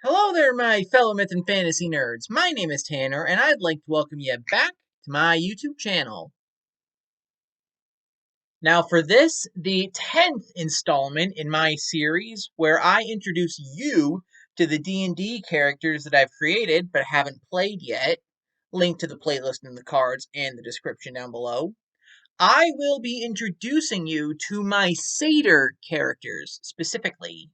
Hello there, my fellow myth and fantasy nerds. My name is Tanner, and I'd like to welcome you back to my YouTube channel. Now, for this, the 10th installment in my series, where I introduce you to the D&D characters that I've created but haven't played yet, link to the playlist in the cards and the description down below, I will be introducing you to my Satyr characters, specifically.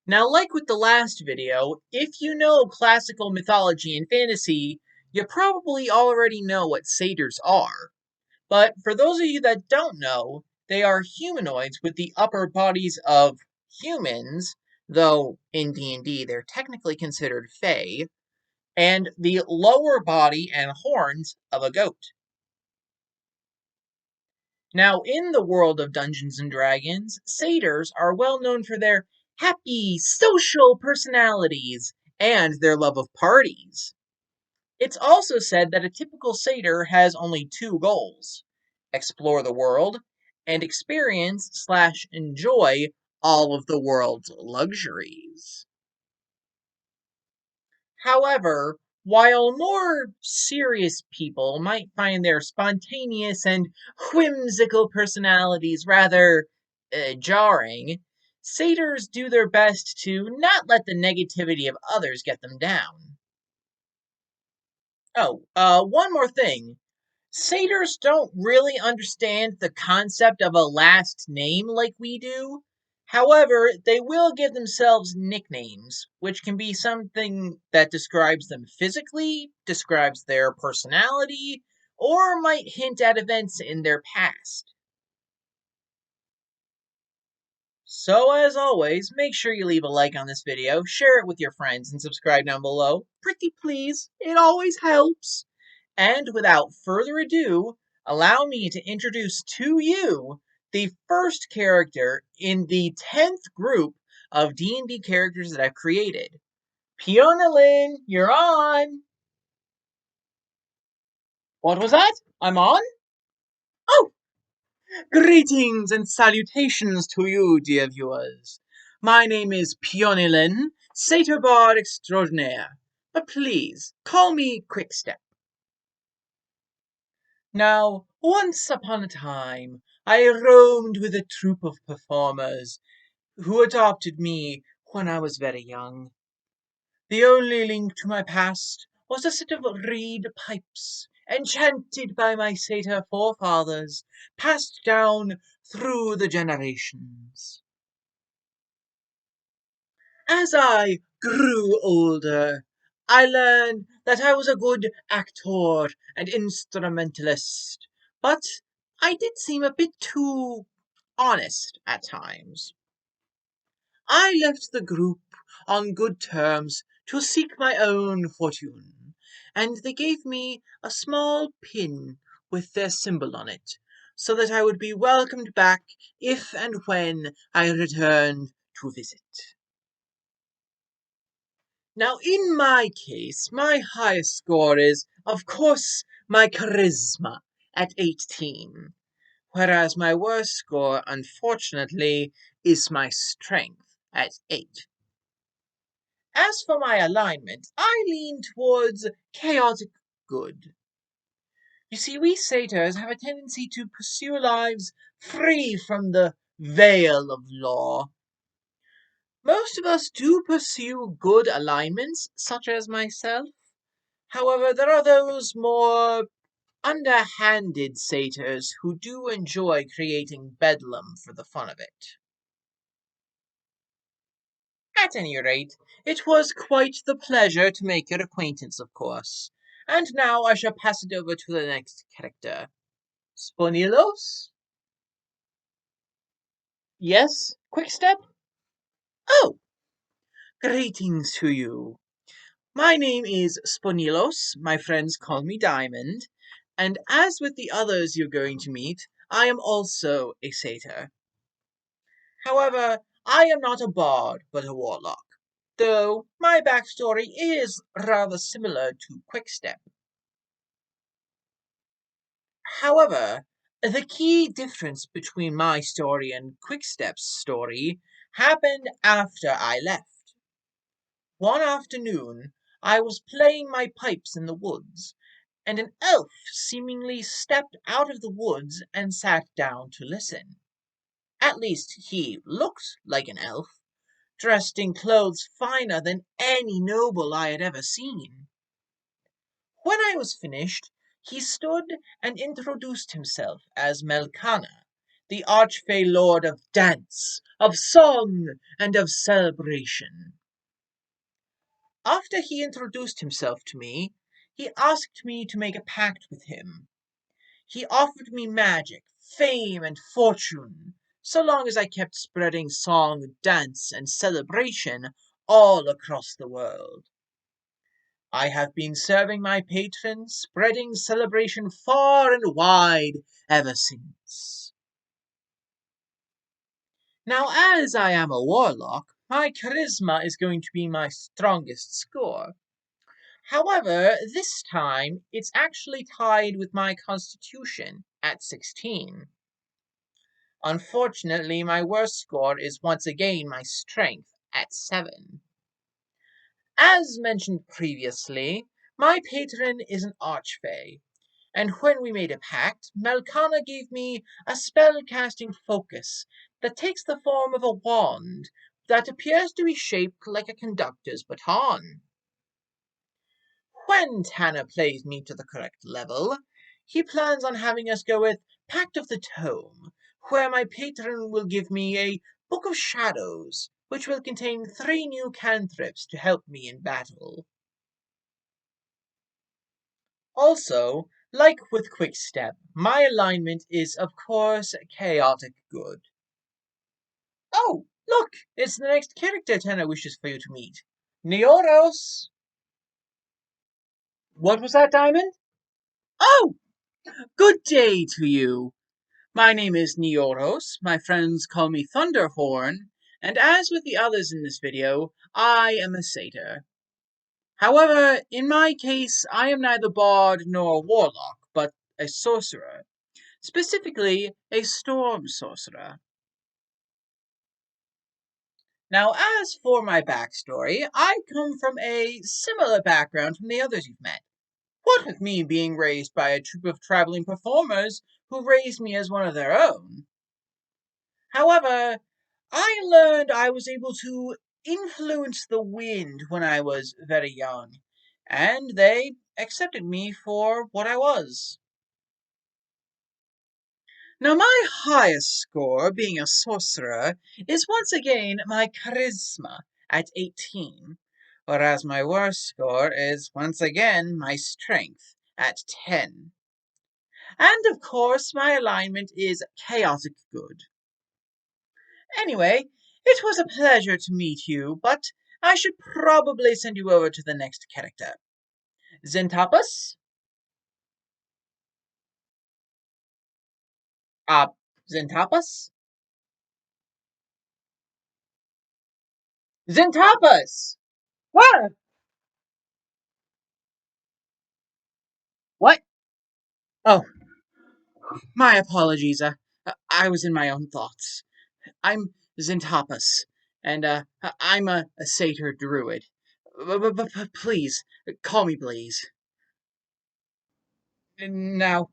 Now, like with the last video, if you know classical mythology and fantasy, you probably already know what satyrs are. But for those of you that don't know, they are humanoids with the upper bodies of humans, though in D&D they're technically considered fae, and the lower body and horns of a goat. Now, in the world of Dungeons and Dragons, satyrs are well known for their happy, social personalities and their love of parties. It's also said that a typical satyr has only two goals: explore the world and experience/enjoy all of the world's luxuries. However, while more serious people might find their spontaneous and whimsical personalities rather jarring, satyrs do their best to not let the negativity of others get them down. Oh, one more thing. Satyrs don't really understand the concept of a last name like we do. However, they will give themselves nicknames, which can be something that describes them physically, describes their personality, or might hint at events in their past. So, as always, make sure you leave a like on this video, share it with your friends, and subscribe down below. Pretty please, it always helps. And without further ado, allow me to introduce to you the first character in the 10th group of D&D characters that I've created. Peonylin, you're on! What was that? I'm on? Oh! Greetings and salutations to you, dear viewers. My name is Peonylin, Satyr Bard Extraordinaire, but please, call me Quickstep. Now, once upon a time, I roamed with a troupe of performers who adopted me when I was very young. The only link to my past was a set of reed pipes, enchanted by my satyr forefathers, passed down through the generations. As I grew older, I learned that I was a good actor and instrumentalist, but I did seem a bit too honest at times. I left the group on good terms to seek my own fortune, and they gave me a small pin with their symbol on it, so that I would be welcomed back if and when I returned to visit. Now, in my case, my highest score is, of course, my charisma at 18, whereas my worst score, unfortunately, is my strength at 8. As for my alignment, I lean towards chaotic good. You see, we satyrs have a tendency to pursue lives free from the veil of law. Most of us do pursue good alignments, such as myself. However, there are those more underhanded satyrs who do enjoy creating bedlam for the fun of it. At any rate, it was quite the pleasure to make your acquaintance, of course. And now I shall pass it over to the next character. Sponilos? Yes, Quickstep? Oh, greetings to you. My name is Sponilos, my friends call me Diamond, and as with the others you're going to meet, I am also a satyr. However, I am not a bard, but a warlock, though my backstory is rather similar to Quickstep. However, the key difference between my story and Quickstep's story happened after I left. One afternoon, I was playing my pipes in the woods, and an elf seemingly stepped out of the woods and sat down to listen. At least he looked like an elf, dressed in clothes finer than any noble I had ever seen. When I was finished, he stood and introduced himself as Melkana, the archfey lord of dance, of song, and of celebration. After he introduced himself to me, he asked me to make a pact with him. He offered me magic, fame, and fortune, so long as I kept spreading song, dance, and celebration all across the world. I have been serving my patron, spreading celebration far and wide ever since. Now, as I am a warlock, my charisma is going to be my strongest score. However, this time it's actually tied with my constitution at 16. Unfortunately, my worst score is once again my strength at 7. As mentioned previously, my patron is an archfey, and when we made a pact, Melkana gave me a spell-casting focus that takes the form of a wand that appears to be shaped like a conductor's baton. When Tanner plays me to the correct level, he plans on having us go with Pact of the Tome, where my patron will give me a Book of Shadows, which will contain 3 new cantrips to help me in battle. Also, like with Quickstep, my alignment is, of course, chaotic good. Oh, look! It's the next character Tanner wishes for you to meet. Neoros! What was that, Diamond? Oh! Good day to you! My name is Neoros, my friends call me Thunderhorn, and as with the others in this video, I am a satyr. However, in my case, I am neither bard nor warlock, but a sorcerer, specifically a storm sorcerer. Now, as for my backstory, I come from a similar background from the others you've met. What with me being raised by a troupe of traveling performers who raised me as one of their own. However, I learned I was able to influence the wind when I was very young, and they accepted me for what I was. Now, my highest score, being a sorcerer, is once again my charisma at 18, whereas my worst score is once again my strength at 10. And of course, my alignment is chaotic good. Anyway, it was a pleasure to meet you, but I should probably send you over to the next character. Zintappas? Uh, Zintappas? Zintappas! What? What? Oh, my apologies. I was in my own thoughts. I'm Zintappas, and I'm a satyr druid. Please, call me Blaze. Now,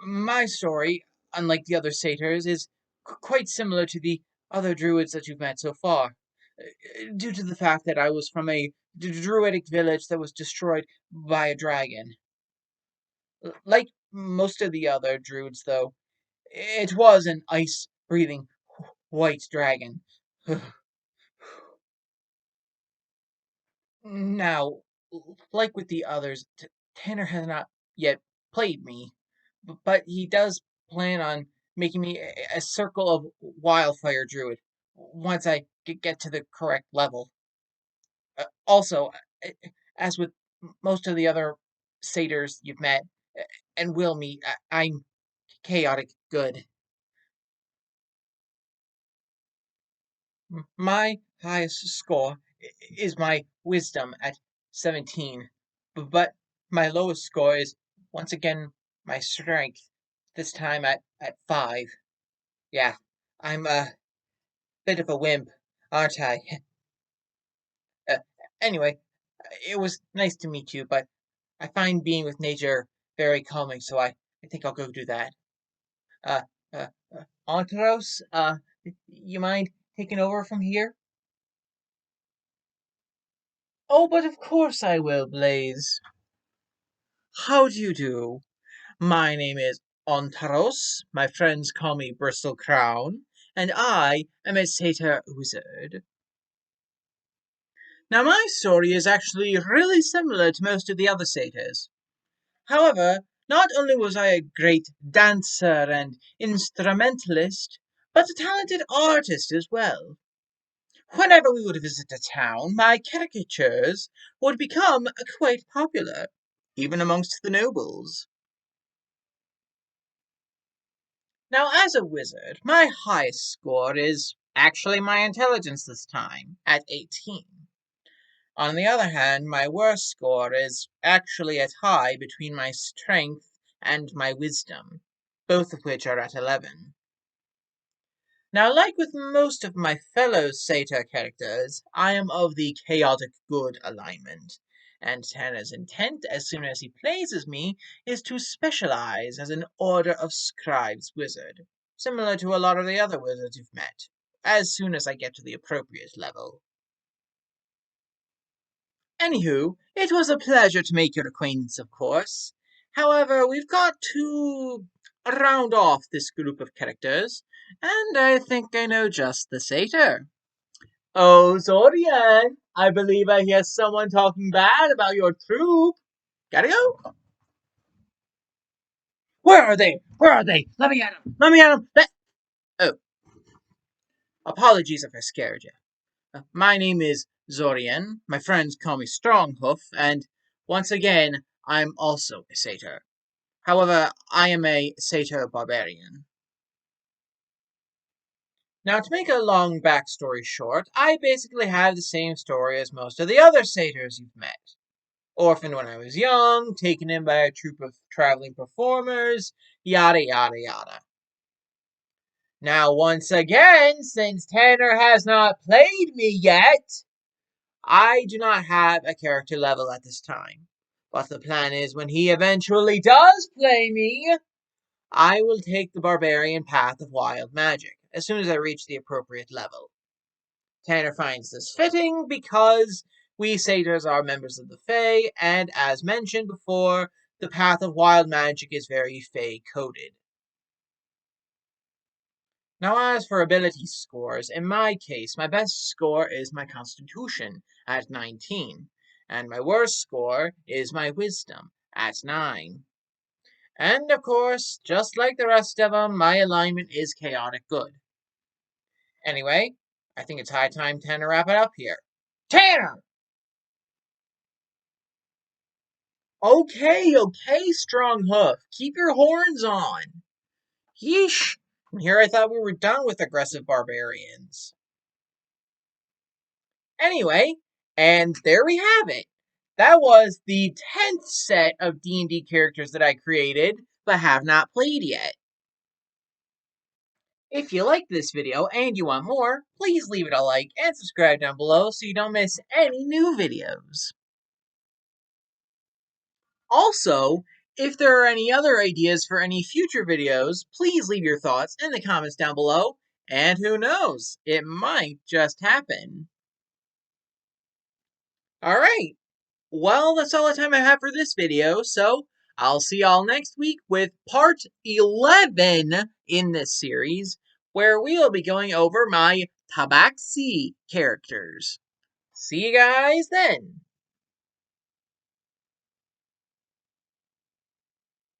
my story, unlike the other satyrs, is quite similar to the other druids that you've met so far, due to the fact that I was from a druidic village that was destroyed by a dragon. Like most of the other druids, though, it was an ice-breathing white dragon. Now, like with the others, Tanner has not yet played me, but he does plan on making me a circle of wildfire druid once I get to the correct level. Also, as with most of the other satyrs you've met and will meet, I'm chaotic good. My highest score is my wisdom at 17, but my lowest score is once again my strength, this time at 5. Yeah, I'm a bit of a wimp. aren't I? Uh, anyway, it was nice to meet you, but I find being with nature very calming, so I think I'll go do that. Uh, uh, Ontaros, you mind taking over from here? Oh, but of course I will, Blaze. How do you do? My name is Ontaros. My friends call me Bristlecrown, and I am a satyr wizard. Now, my story is actually really similar to most of the other satyrs. However, not only was I a great dancer and instrumentalist, but a talented artist as well. Whenever we would visit a town, my caricatures would become quite popular, even amongst the nobles. Now, as a wizard, my highest score is actually my intelligence this time, at 18. On the other hand, my worst score is actually at high between my strength and my wisdom, both of which are at 11. Now, like with most of my fellow satyr characters, I am of the chaotic good alignment, and Tanner's intent as soon as he plays me is to specialize as an Order of Scribes wizard, similar to a lot of the other wizards you've met, as soon as I get to the appropriate level. Anywho, it was a pleasure to make your acquaintance, of course. However, we've got to round off this group of characters, and I think I know just the satyr. Oh, Zorian, I believe I hear someone talking bad about your troop. Gotta go. Where are they? Where are they? Let me at them. Let me at them. Oh, apologies if I scared you. My name is Zorian. My friends call me Stronghoof, and once again, I'm also a satyr. However, I am a satyr barbarian. Now, to make a long backstory short, I basically have the same story as most of the other satyrs you've met. Orphaned when I was young, taken in by a troupe of traveling performers, yada yada yada. Now, once again, since Tanner has not played me yet, I do not have a character level at this time. But the plan is when he eventually does play me, I will take the barbarian path of wild magic as soon as I reach the appropriate level. Tanner finds this fitting because we satyrs are members of the Fae, and as mentioned before, the path of wild magic is very Fae coded. Now, as for ability scores, in my case, my best score is my Constitution at 19, and my worst score is my Wisdom at 9. And of course, just like the rest of them, my alignment is chaotic good. Anyway, I think it's high time to wrap it up here. Tanner! Okay, Stronghoof. Keep your horns on. Yeesh. And here I thought we were done with aggressive barbarians. Anyway, and there we have it. That was the 10th set of D&D characters that I created, but have not played yet. If you liked this video and you want more, please leave it a like and subscribe down below so you don't miss any new videos. Also, if there are any other ideas for any future videos, please leave your thoughts in the comments down below, and who knows, it might just happen. Alright, well, that's all the time I have for this video, so I'll see y'all next week with part 11 in this series, where we'll be going over my Tabaxi characters. See you guys then!